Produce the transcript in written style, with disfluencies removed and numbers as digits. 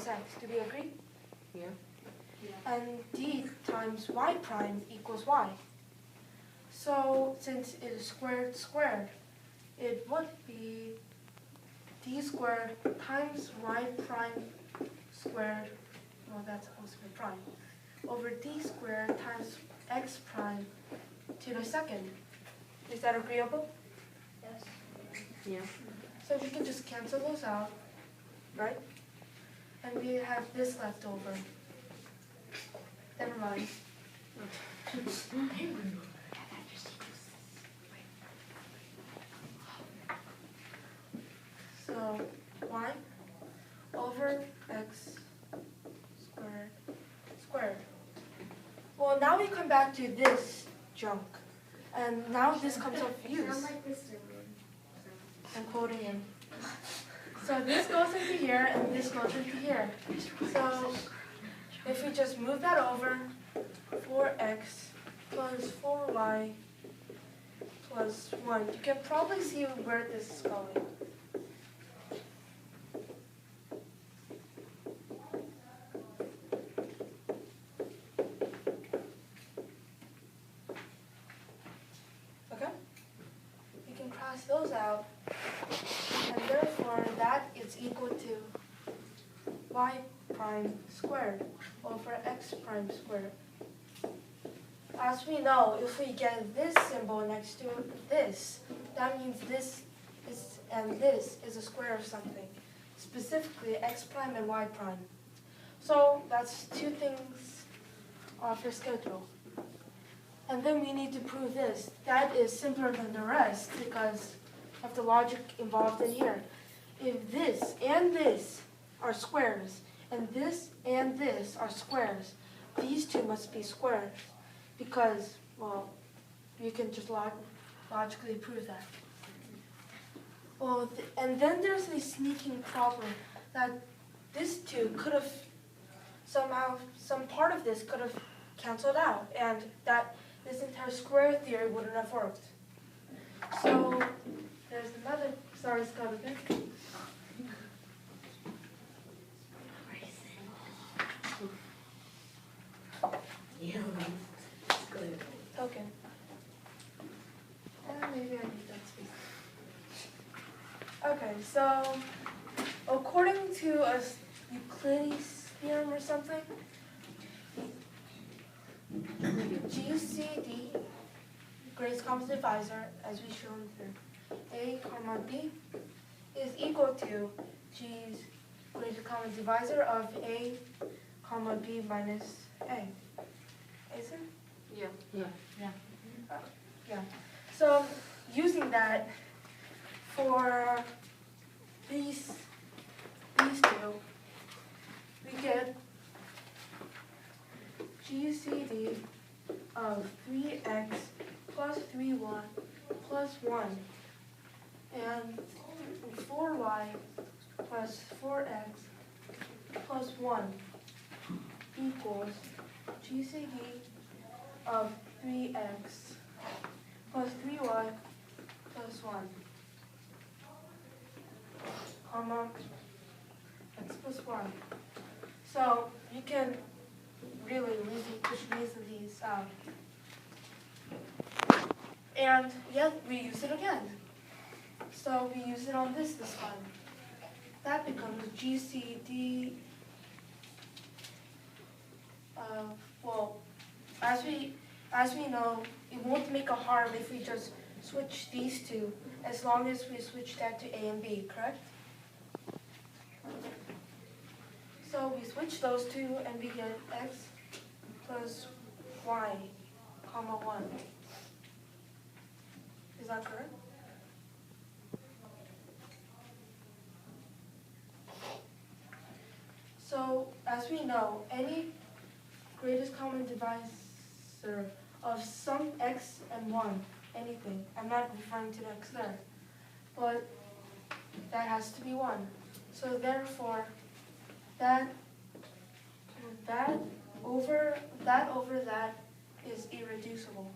equals x. Do we agree? Yeah. And d times y prime equals y. So since it is squared squared, it would be d squared times y prime squared, well that's supposed to be prime, over d squared times x prime to the second. Is that agreeable? Yes. Yeah. So we can just cancel those out, right? And we have this left over. Never mind. So y over x squared squared. Well, now we come back to this junk. And now this comes of use. Sound like this I'm quoting him. So this goes into here and this goes into here. So if we just move that over, 4x plus 4y plus 1. You can probably see where this is going. Okay? We can cross those out. And therefore, that is equal to y prime squared over x prime squared. As we know, if we get this symbol next to this, that means this is, and this is a square of something, specifically x prime and y prime. So that's two things off your schedule. And then we need to prove this. That is simpler than the rest because of the logic involved in here. If this and this are squares, and this are squares, these two must be squares because, well, you can just logically prove that. Well, and then there's a sneaking problem that this two could have somehow, some part of this could have canceled out, and that this entire square theory wouldn't have worked. So there's another, sorry, Scott, again. Token. Maybe I need that space. Okay, so according to a Euclides theorem or something, GCD, greatest common divisor, as we shown here, A comma B, is equal to G's greatest common divisor of A comma B minus A. Is it? Yeah. Yeah. Yeah. So using that for these two, we get GCD of 3x plus 3y plus 1 and 4y plus 4x plus 1 equals GCD of 3x plus 3y plus 1, comma, x plus 1. So you can really just reason these out. And yet we use it again. So we use it on this time. That becomes GCD of, well, as we know, it won't make a harm if we just switch these two, as long as we switch that to A and B, correct? So we switch those two and we get x plus y, comma 1. Is that correct? So as we know, any greatest common divisor of some x and 1, anything, I'm not referring to the x there, but that has to be 1. So therefore, that over that is irreducible.